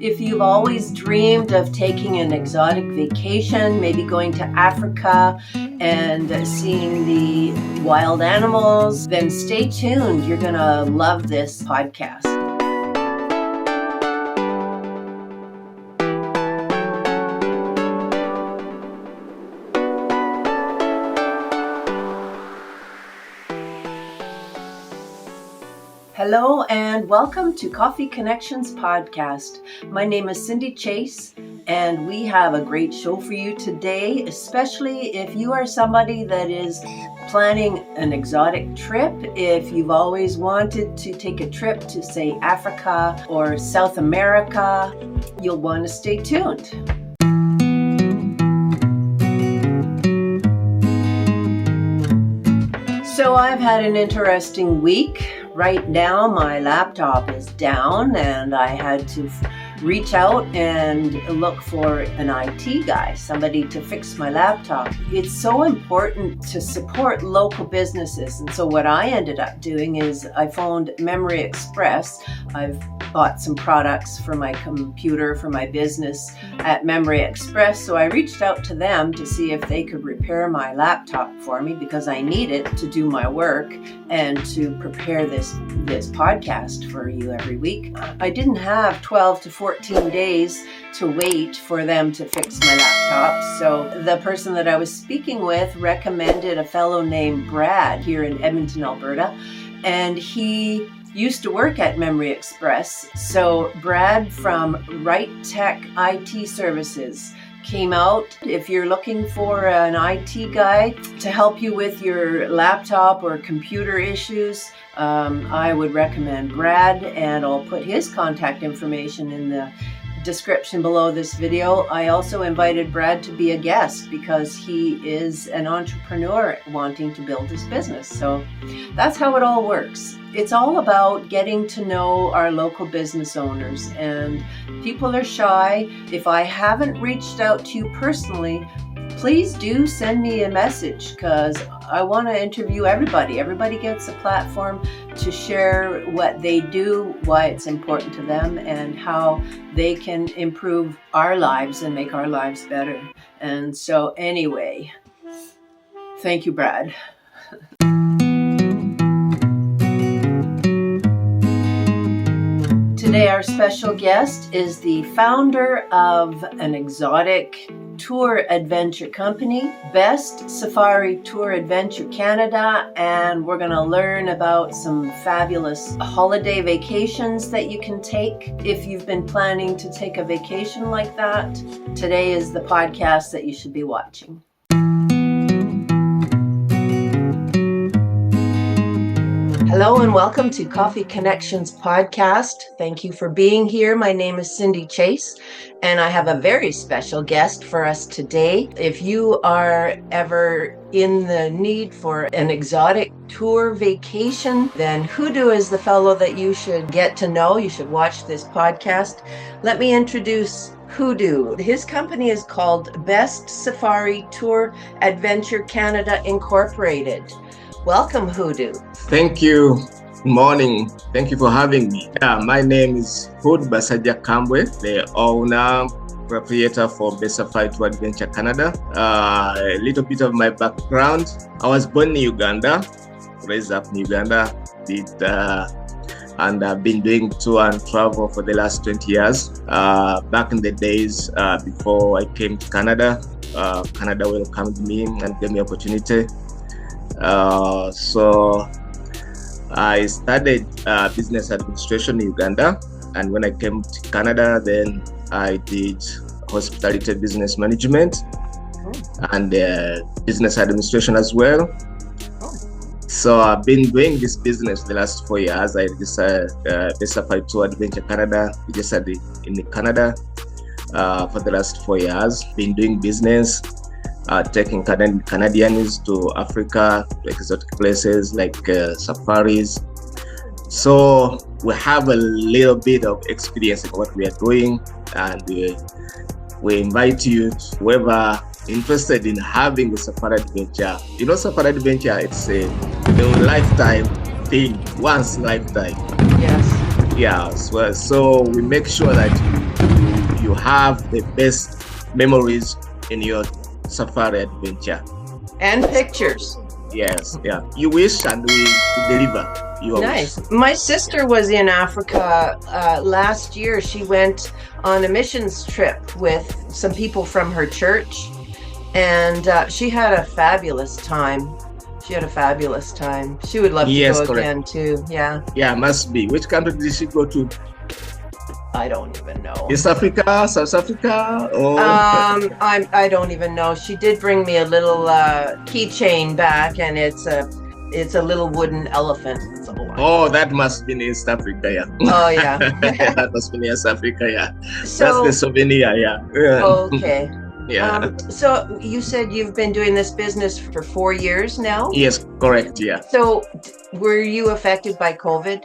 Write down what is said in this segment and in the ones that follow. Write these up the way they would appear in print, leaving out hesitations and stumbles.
If you've always dreamed of taking an exotic vacation, maybe going to Africa and seeing the wild animals, then stay tuned. You're going to love this podcast. Hello and welcome to Coffee Connections podcast. My name is Cindy Chase and we have a great show for you today, especially if you are somebody that is planning an exotic trip. If you've always wanted to take a trip to, say, Africa or South America, you'll want to stay tuned. So I've had an interesting week. Right now, my laptop is down and I had to reach out and look for an IT guy, somebody to fix my laptop. It's so important to support local businesses. And so what I ended up doing is I phoned Memory Express. I've bought some products for my computer, for my business at Memory Express. So I reached out to them to see if they could repair my laptop for me because I need it to do my work and to prepare this podcast for you every week. I didn't have 12 to 14 days to wait for them to fix my laptop. So the person that I was speaking with recommended a fellow named Brad here in Edmonton, Alberta, and he used to work at Memory Express. So Brad from Right Tech IT Services came out. If you're looking for an IT guy to help you with your laptop or computer issues, I would recommend Brad, and I'll put his contact information in the description below this video. I also invited Brad to be a guest because he is an entrepreneur wanting to build his business. So that's how it all works. It's all about getting to know our local business owners, and people are shy. If I haven't reached out to you personally, please do send me a message because I want to interview everybody. Everybody gets a platform to share what they do, why it's important to them, and how they can improve our lives and make our lives better. And so anyway, thank you, Brad. Today, our special guest is the founder of an exotic tour adventure company, Best Safari Tour Adventure Canada, and we're going to learn about some fabulous holiday vacations that you can take if you've been planning to take a vacation like that. Today is the podcast that you should be watching. Hello and welcome to Coffee Connections podcast. Thank you for being here. My name is Cindy Chase and I have a very special guest for us today. If you are ever in the need for an exotic tour vacation, then Huudu is the fellow that you should get to know. You should watch this podcast. Let me introduce Huudu. His company is called Best Safari Tour Adventure Canada Incorporated. Welcome, Huudu. Thank you. Good morning. Thank you for having me. My name is Huudu Basaja Kambwe, the owner, proprietor for Best Safari Tour Adventure Canada. A little bit of my background. I was born in Uganda, raised up in Uganda, and I've been doing tour and travel for the last 20 years. Back in the days before I came to Canada, Canada welcomed me and gave me opportunity. So I studied business administration in Uganda, and when I came to Canada, then I did hospitality business management and business administration as well. So I've been doing this business the last 4 years. I decided Best Safari Tour Adventure Canada, registered in Canada for the last 4 years. Been doing business. Taking Canadians to Africa, to exotic places like safaris. So we have a little bit of experience in what we are doing, and we invite you, whoever interested in having a safari adventure. You know, safari adventure, it's a lifetime thing, once lifetime. Yes. Yeah, so we make sure that you have the best memories in your safari adventure. And pictures. Yes, yeah. You wish and we deliver your Nice. wish. My sister was in Africa last year. She went on a missions trip with some people from her church, and she had a fabulous time. She would love to Yes, go correct. again too. Yeah. Yeah, must be. Which country did she go to? I don't even know. East Africa, South Africa, or I don't even know. She did bring me a little keychain back, and it's a little wooden elephant. That's all I know. oh, that must be in East Africa, yeah. Oh yeah. That must be in East Africa, yeah. So That's the souvenir, yeah. okay. Yeah. So you said you've been doing this business for 4 years now? Yes, correct, yeah. So were you affected by COVID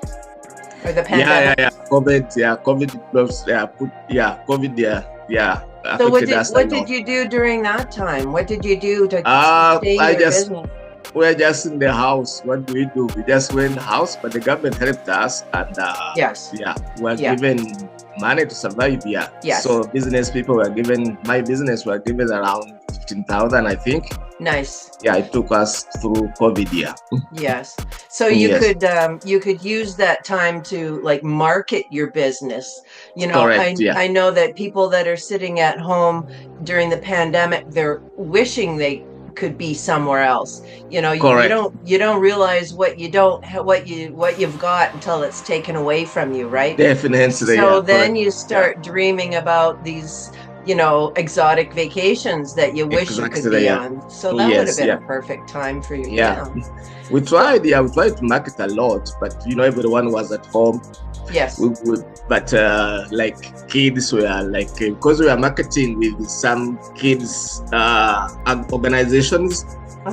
or the pandemic? Yeah. COVID was, COVID, yeah. So what affected us a what lot. did you do during that time? What did you do to stay I in your just business? we're just in the house. What do? We just went in the house, but the government helped us, and Yes. we're given money to survive. Yeah. Yes. So business people were given. My business were given around 15,000, I think. Nice. Yeah, it took us through COVID. Yeah. Yes. So you Yes. you could use that time to like market your business. You know, Correct, yeah. I know that people that are sitting at home during the pandemic, they're wishing they could be somewhere else. You know, you Correct. don't realize what you've got until it's taken away from you, right? Definitely. So yeah, then correct. you start dreaming about these, you know, exotic vacations that you wish you could Exactly, be yeah. on. So that would have Yes, been yeah. a perfect time for you. Yeah. We tried to market a lot, but everyone was at home. Yes. We would, but like kids were like because we are marketing with some kids organizations.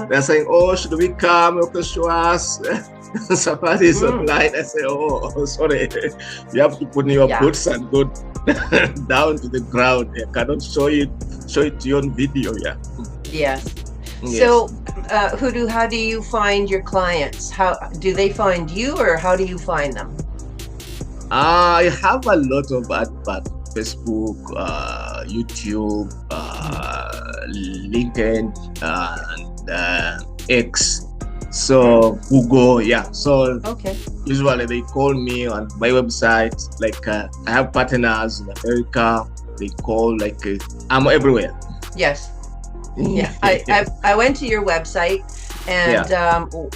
They're saying, "Oh, should we come? You can show us." Safari is online. I say, "Oh, sorry, you have to put in your boots and go down to the ground. I cannot show it to you on video." Yeah. Yes. Yes. So, Huudu, how do you find your clients? How do they find you, or how do you find them? I have a lot of adverts: Facebook, YouTube, LinkedIn, and X. So Google, yeah. So Okay. usually they call me on my website. Like I have partners in America. They call I'm everywhere. Yes. Yeah. I went to your website, and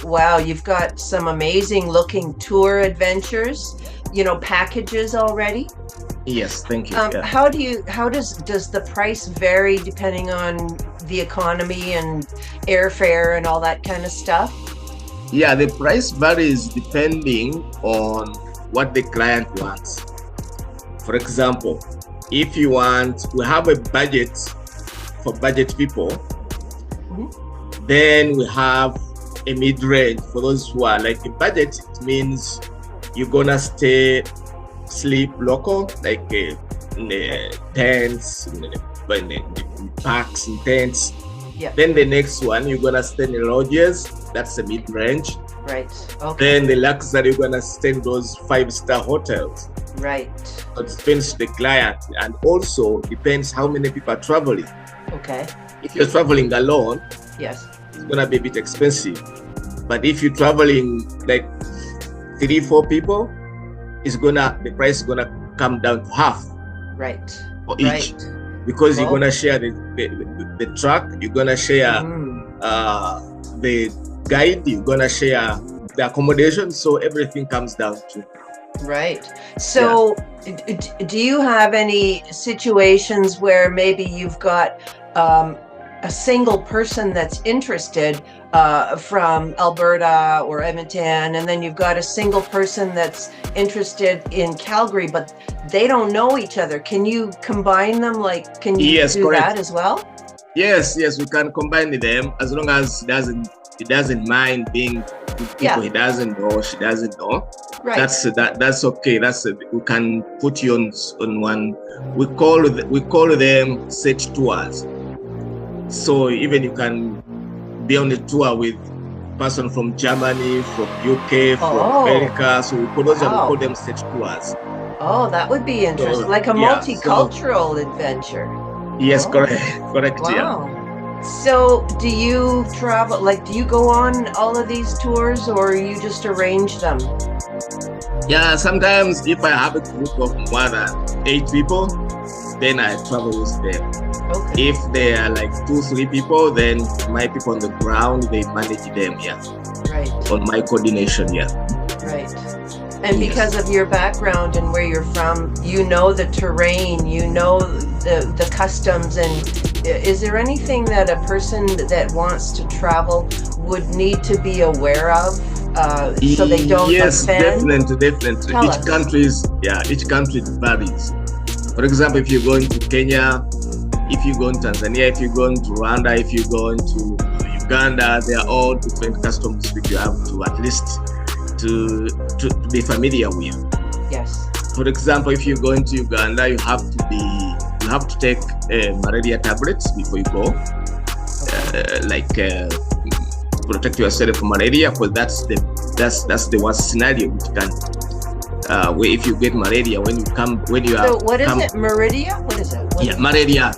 wow, you've got some amazing looking tour adventures. You know, packages already. Yes, thank you. How does the price vary depending on the economy and airfare and all that kind of stuff? Yeah, the price varies depending on what the client wants. For example, if you want, we have a budget for budget people. Then we have a mid-range for those who are like a budget. It means you're gonna sleep local, like in the tents, in the parks and tents. Yeah. Then the next one, you're gonna stay in lodges. That's the mid-range. Right. Okay. Then the luxury, you're gonna stay in those 5-star hotels. Right. So it depends to the client, and also depends how many people are traveling. Okay. If you're traveling alone, Yes. it's gonna be a bit expensive. But if you're traveling like 3-4 people, the price is gonna come down to half. Right. For each. Right. Because you're gonna share the truck, you're gonna share the guide, you're gonna share the accommodation, so everything comes down to. Right. So do you have any situations where maybe you've got a single person that's interested from Alberta or Edmonton, and then you've got a single person that's interested in Calgary, but they don't know each other? Can you combine them? Like, can you do correct. that as well? Yes, we can combine them as long as he doesn't mind being with people he doesn't know, she doesn't know. Right. That's okay. We can put you on one. We call them set tours. So even you can be on a tour with person from Germany, from UK, from America. So we call them set tours. Oh, that would be interesting. So, Like a yeah, multicultural adventure. yes, Oh, correct, yeah. wow. So do you travel, like, do you go on all of these tours or you just arrange them? Yeah, sometimes if I have a group of more than 8 people, then I travel with them. Okay. If they are like 2, 3 people, then my people on the ground, they manage them, yeah. Right, On my coordination, yeah. right. And Yes. because of your background and where you're from, you know the terrain, you know the customs, and is there anything that a person that wants to travel would need to be aware of so they don't Yes, offend? definitely. Tell Each us. country varies. For example, if you're going to Kenya, if you go to Tanzania, if you go to Rwanda, if you go to Uganda, they are all different customs which you have to at least to be familiar with. Yes. For example, if you're going to Uganda, you have to take malaria tablets before you go, protect yourself from malaria, because that's the worst scenario which can where if you get malaria when you So what is it? Meridia? What is it? Malaria,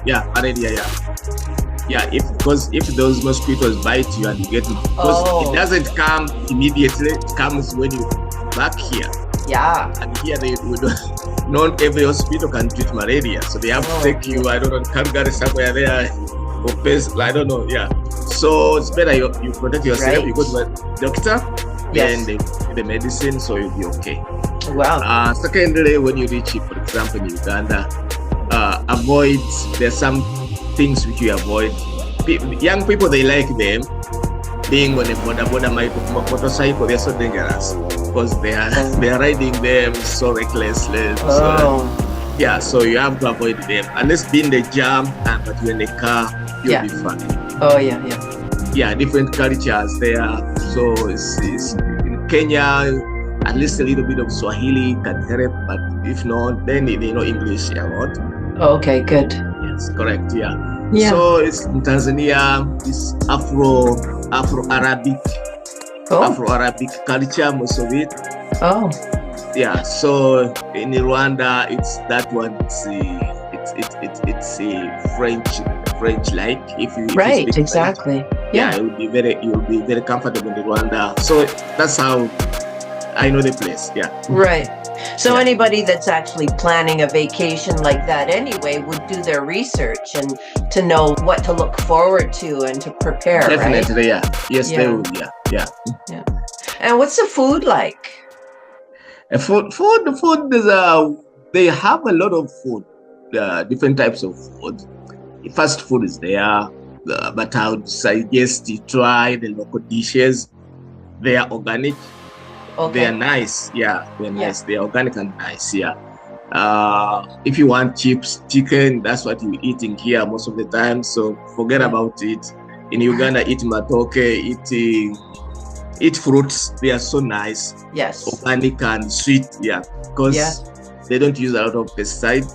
because if those mosquitoes bite you and you get it, because it doesn't come immediately, it comes when you back here. Yeah. And here not every hospital can treat malaria, so they have to take you, I don't know, Calgary somewhere there for pest, I don't know, yeah. So it's better you protect yourself, Right. you go to a doctor, Yes. then the medicine, so you'll be okay. Wow. Secondly, when you reach, for example, in Uganda, there's some things which you avoid. Young people, they like them. Being on a motorcycle, they're so dangerous because they are riding them so recklessly. So you have to avoid them. Unless being the jam, but you're in the car, you'll be fine. Oh yeah. Yeah, different cultures there. So it's in Kenya, at least a little bit of Swahili can help, but if not, then they know English a lot. Okay, good. Yes, correct. Yeah. Yeah. So it's in Tanzania, it's Afro-Arabic culture, most of it. Oh. Yeah. So in Rwanda, it's that one. It's a French like. If you speak exactly. French, yeah, you'll be very comfortable in Rwanda. So that's how I know the place. Yeah. Right. So anybody that's actually planning a vacation like that anyway would do their research and to know what to look forward to and to prepare. Definitely, right? yeah. Yes, they would. Yeah. And what's the food like? Food is they have a lot of food, different types of food. Fast food is there, but I would suggest you try the local dishes. They are organic. Okay. They are nice. Yeah, they're nice. They're organic and nice. Yeah. If you want chips, chicken, that's what you're eating here most of the time. So forget about it. In Uganda, eat matoke, eat fruits. They are so nice. Yes. Organic and sweet. Yeah, because they don't use a lot of pesticide.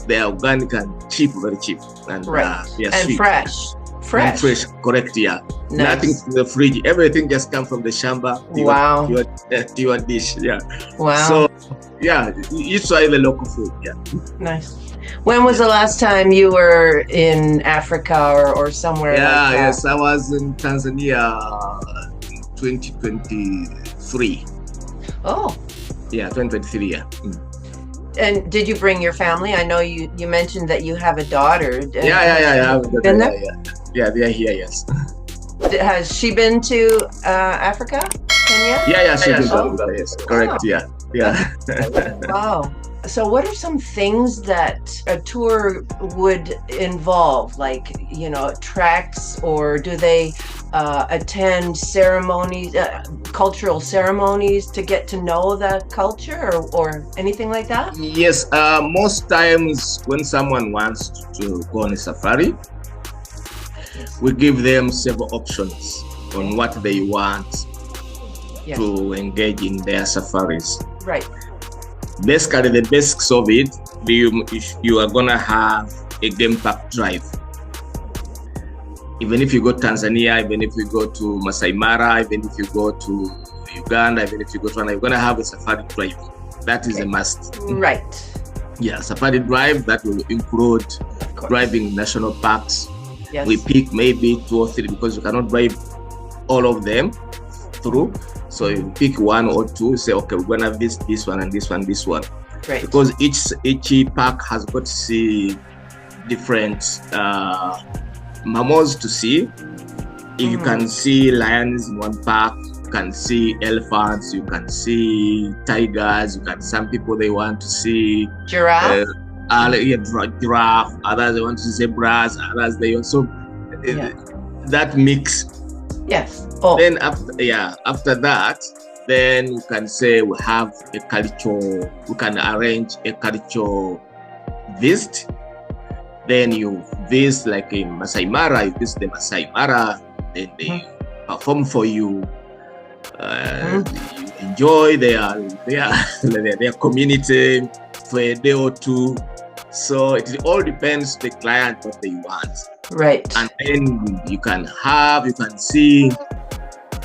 They are organic and cheap, very cheap, and they are sweet. Fresh. And fresh, correct, yeah. Nice. Nothing from the fridge. Everything just comes from the shamba. To your dish, yeah. Wow. So, yeah, you try the local food, yeah. Nice. When was the last time you were in Africa or somewhere like that? Yes, I was in Tanzania 2023. Oh. Yeah, 2023, yeah. And did you bring your family? I know you mentioned that you have a daughter. Yeah. Been there? Yeah, they are here, yes. Has she been to Africa? Kenya? Yeah, she did that, yes. Correct, yeah. Wow. So what are some things that a tour would involve? Like, tracks, or do they attend ceremonies, cultural ceremonies to get to know the culture or anything like that? Yes, most times when someone wants to go on a safari, we give them several options on what they want to engage in their safaris. Right. Basically, the basics of it, if you are gonna have a game park drive. Even if you go to Tanzania, even if you go to Masai Mara, even if you go to Uganda, even if you go to Rwanda, you're gonna have a safari drive. That is a must. Right. Yeah, safari drive, that will include driving national parks. Yes. We pick maybe 2 or 3 because you cannot drive all of them through. So you pick 1 or 2, say, okay, we're gonna visit this one and this one, this one. Right. Because each park has got to see different mammals to see. If you can see lions in one park, you can see elephants, you can see tigers, some people they want to see giraffe. Giraffe, others they want to see zebras, others they also that mix. Yes. Then after that, then we can say we have a cultural, we can arrange a cultural visit. Then you visit like in Masai Mara, you visit the Masai Mara, then they perform for you. You enjoy their community for a day or 2. So it all depends the client what they want. Right. And then you can see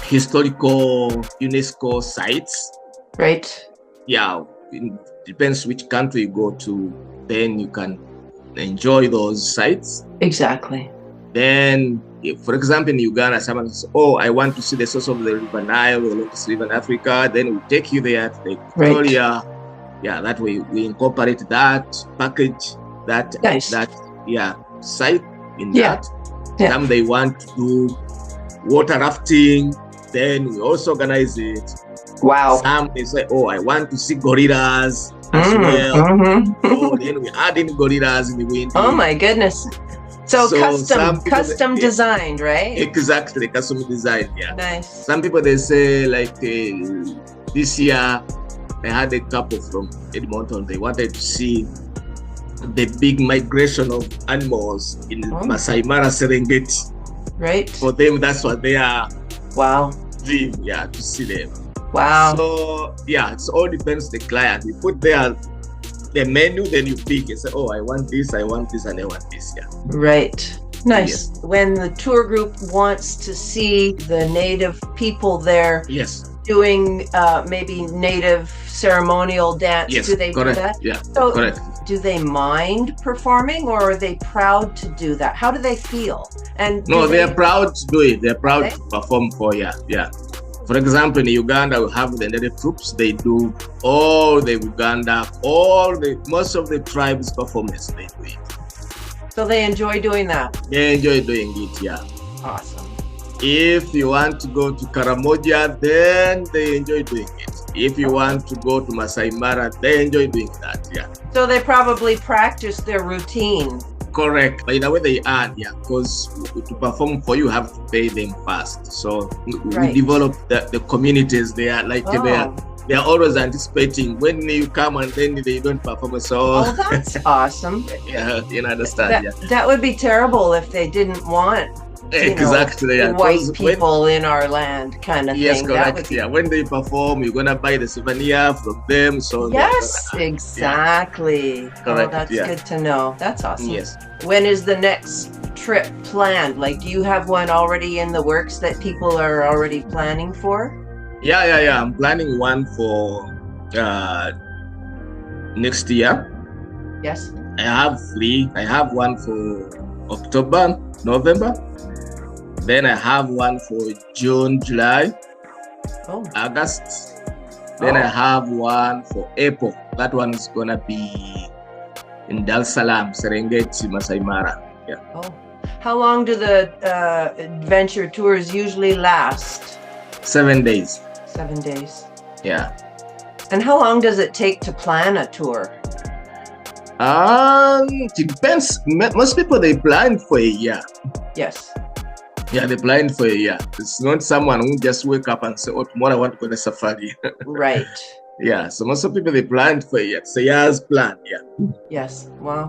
historical UNESCO sites. Right. Yeah, it depends which country you go to, then you can enjoy those sites. Exactly. Then, for example, in Uganda, someone says, oh, I want to see the source of the River Nile, or the longest river in Africa. Then we take you there to the Victoria. Right. Yeah, that way we incorporate that package, that site in that. Yeah. Some they want to do water rafting, then we also organize it. Wow. Some they say, oh, I want to see gorillas as well. So then we add in gorillas in the winter. Oh my goodness. So custom designed, right? Exactly, custom designed, yeah. Nice. Some people they say like this year I had a couple from Edmonton. They wanted to see the big migration of animals in Masai Mara, Serengeti. Right. For them, that's what they are. Wow. Dream, to see them. Wow. So it all depends the client. You put there the menu, then you pick and say, oh, I want this, and I want this. Yeah. Right. Nice. Yes. When the tour group wants to see the native people there. Yes. Doing maybe native ceremonial dance. Yes, Do they correct. do that? Yeah, so correct. Do they mind performing, or are they proud to do that? How do they feel? And no, they're proud to do it. They're proud to perform for For example, in Uganda, we have the native troops. They do all the Uganda, most of the tribes' performance. They do it. So they enjoy doing that. They enjoy doing it. Yeah. Awesome. If you want to go to Karamoja, then they enjoy doing it. If you want to go to Masai Mara, they enjoy doing that. Yeah. So they probably practice their routine. Correct. But in a way they are, because to perform for you have to pay them first. So we develop the communities. They are like they are always anticipating when you come and then they don't perform. So that's awesome. Yeah, you understand. That would be terrible if they didn't want exactly white people in our land kind of yes, thing. Correct. When they perform, you're gonna buy the souvenir from them. So yes, exactly. Correct. That's good to know. That's awesome. Yes. When is the next trip planned? Like, do you have one already in the works that people are already planning for? Yeah. I'm planning one for next year. Yes. I have 3. I have one for October, November. Then I have one for June, July, August. Then I have one for April. That one is gonna be in Dar es Salaam, Serengeti, Masai Mara. Yeah. Oh. How long do the adventure tours usually last? 7 days. 7 days. Yeah. And how long does it take to plan a tour? It depends. Most people they plan for a year. Yes. Yeah, they plan for a year. It's not someone who just wake up and say, oh, tomorrow I want to go to safari. Right. Yeah, so most of people they plan for a year. It's a year's plan. Yeah. Yes. Well,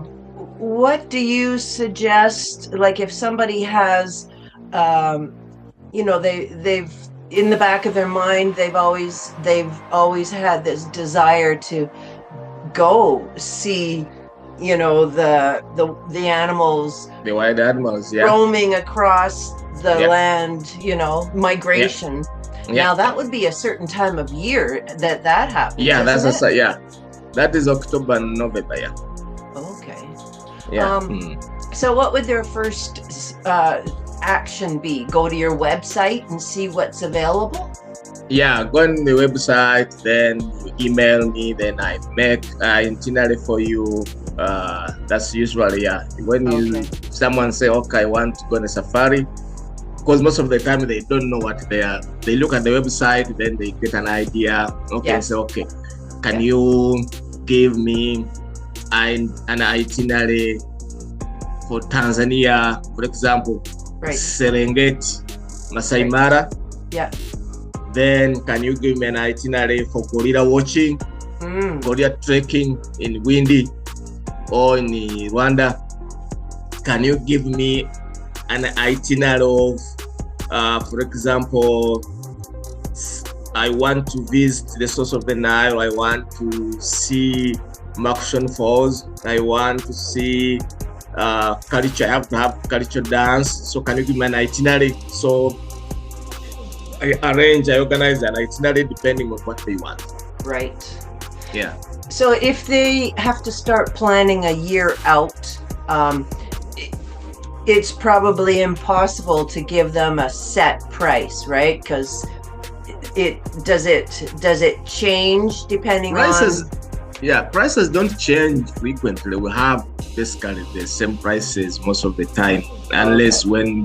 what do you suggest? Like, if somebody has, they've in the back of their mind, they've always had this desire to go see, the animals, the wild animals, roaming across the land, migration. Now that would be a certain time of year that happens. Yeah, isn't that is October and November. Yeah. Okay. Yeah. So what would their first action be? Go to your website and see what's available? Yeah, go on the website, then you email me, then I make an itinerary for you. That's usually when someone say, okay, I want to go on a safari, because most of the time they don't know what they are. They look at the website, then they get an idea. Okay, so can you give me an itinerary for Tanzania, for example, Serengeti, Masai Mara? Yeah. Then can you give me an itinerary for gorilla watching, gorilla trekking in Windy or in Rwanda? Can you give me an itinerary of, for example, I want to visit the source of the Nile, I want to see Makushon Falls, I want to see culture, I have to have culture dance. So can you give me an itinerary? So I organize an itinerary depending on what they want. Right. Yeah. So if they have to start planning a year out, it's probably impossible to give them a set price, right? Because does it change depending on? Yeah, prices don't change frequently. We have basically the same prices most of the time, unless when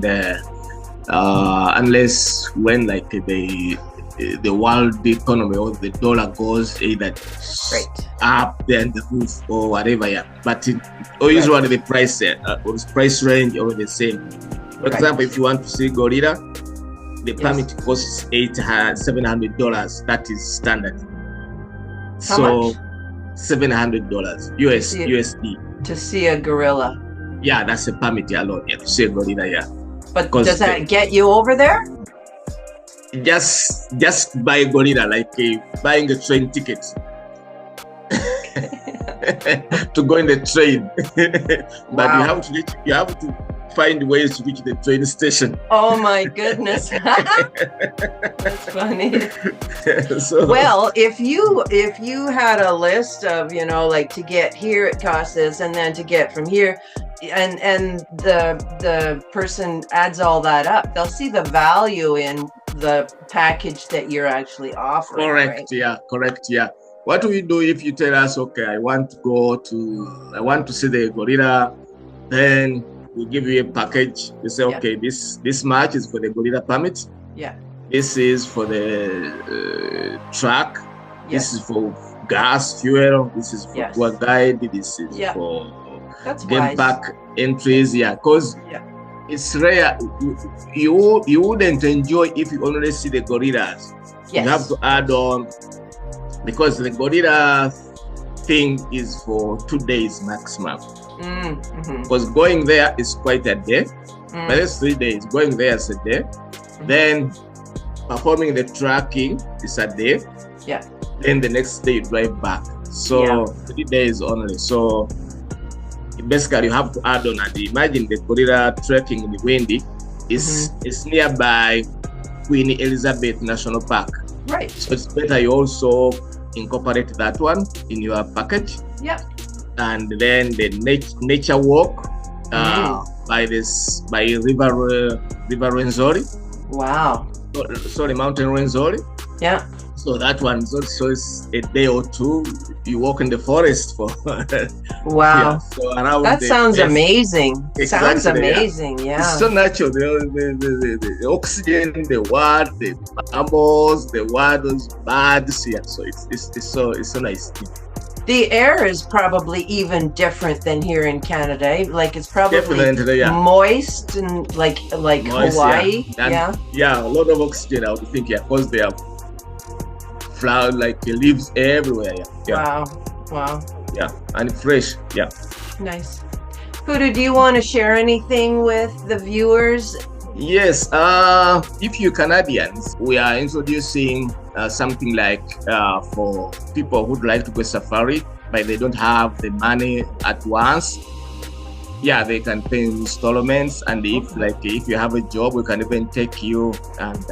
like the world economy or the dollar goes either up there in the roof or whatever. Yeah, but usually the price range are the same. For example, if you want to see gorilla, the permit costs $700. That is standard. How much? $700 USD to see a gorilla. Yeah, that's a permit alone. Yeah, to see a gorilla. Yeah. But does that get you over there? Just buy a gorilla, like buying a train ticket to go in the train. But you have to find ways to reach the train station. Oh my goodness. That's funny. Well, if you had a list of, like to get here it costs this, and then to get from here, and the person adds all that up, they'll see the value in the package that you're actually offering. Correct. Yeah. What do we do if you tell us, okay, I want to see the gorilla, then we give you a package. You say, okay, this much is for the gorilla permit. Yeah. This is for the truck. Yeah. This is for gas, fuel. This is for tour guide. This is for game park entries. Yeah, because it's rare. You wouldn't enjoy if you only see the gorillas. Yes. You have to add on, because the gorilla thing is for 2 days maximum. Because going there is quite a day, but it's 3 days. Going there is a day. Then performing the tracking is a day. Yeah. Then the next day you drive back. So 3 days only. So basically you have to add on. And imagine the gorilla trekking in the Windy is nearby Queen Elizabeth National Park. Right. So it's better you also incorporate that one in your package. Yeah. And then the nature walk by River Rwenzori. Wow. Sorry, Mountain Rwenzori. Yeah. So that one is a day or two. You walk in the forest for. Wow. So around that sounds amazing. Exactly, sounds amazing. Yeah. It's so natural. The oxygen, the water, the animals, the waters, birds. Yeah. So it's so nice. The air is probably even different than here in Canada. Like it's probably moist and like moist, Hawaii. Yeah, a lot of oxygen. I would think, because they have flowers, like leaves everywhere. Yeah. Wow. Yeah, and fresh. Yeah. Nice. Huudu, do you want to share anything with the viewers? Yes. If you Canadians, we are introducing something like for people who'd like to go safari, but they don't have the money at once. Yeah, they can pay in installments, and if you have a job, we can even take you and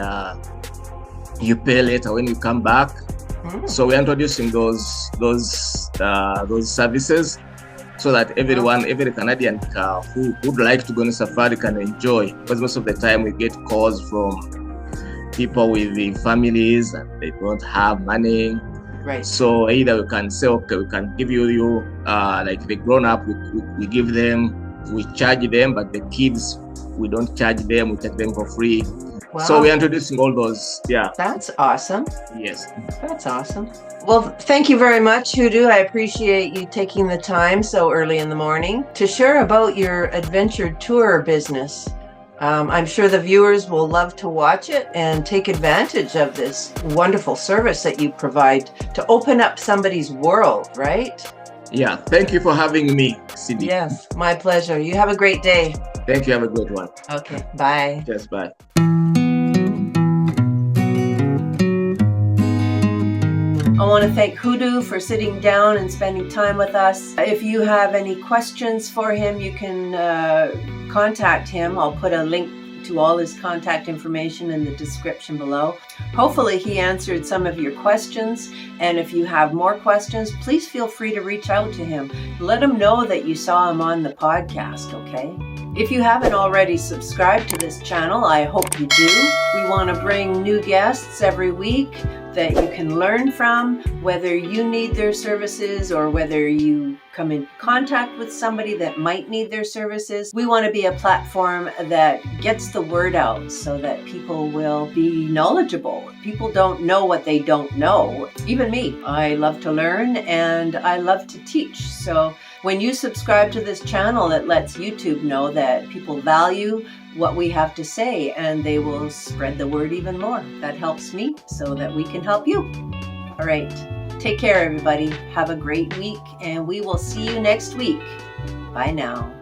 you pay later when you come back. So we're introducing those services so that every Canadian who would like to go on safari can enjoy. Because most of the time we get calls from people with the families and they don't have money. Right. So either we can say, okay, we can give you like the grown up, we give them, we charge them, but the kids, we don't charge them, we take them for free. Wow. So we're introducing all those. Yeah. That's awesome. Yes. That's awesome. Well, thank you very much, Huudu. I appreciate you taking the time so early in the morning to share about your adventure tour business. I'm sure the viewers will love to watch it and take advantage of this wonderful service that you provide to open up somebody's world, right? Yeah. Thank you for having me, Cindy. Yes, my pleasure. You have a great day. Thank you. Have a great one. Okay. Bye. Yes. Bye. I want to thank Huudu for sitting down and spending time with us. If you have any questions for him, you can contact him. I'll put a link to all his contact information in the description below. Hopefully he answered some of your questions, and if you have more questions, please feel free to reach out to him. Let him know that you saw him on the podcast, okay? If you haven't already subscribed to this channel, I hope you do. We want to bring new guests every week that you can learn from, whether you need their services or whether you come in contact with somebody that might need their services. We want to be a platform that gets the word out so that people will be knowledgeable. People don't know what they don't know. Even me, I love to learn and I love to teach. So when you subscribe to this channel, it lets YouTube know that people value what we have to say and they will spread the word even more. That helps me so that we can help you. All right. Take care, everybody. Have a great week and we will see you next week. Bye now.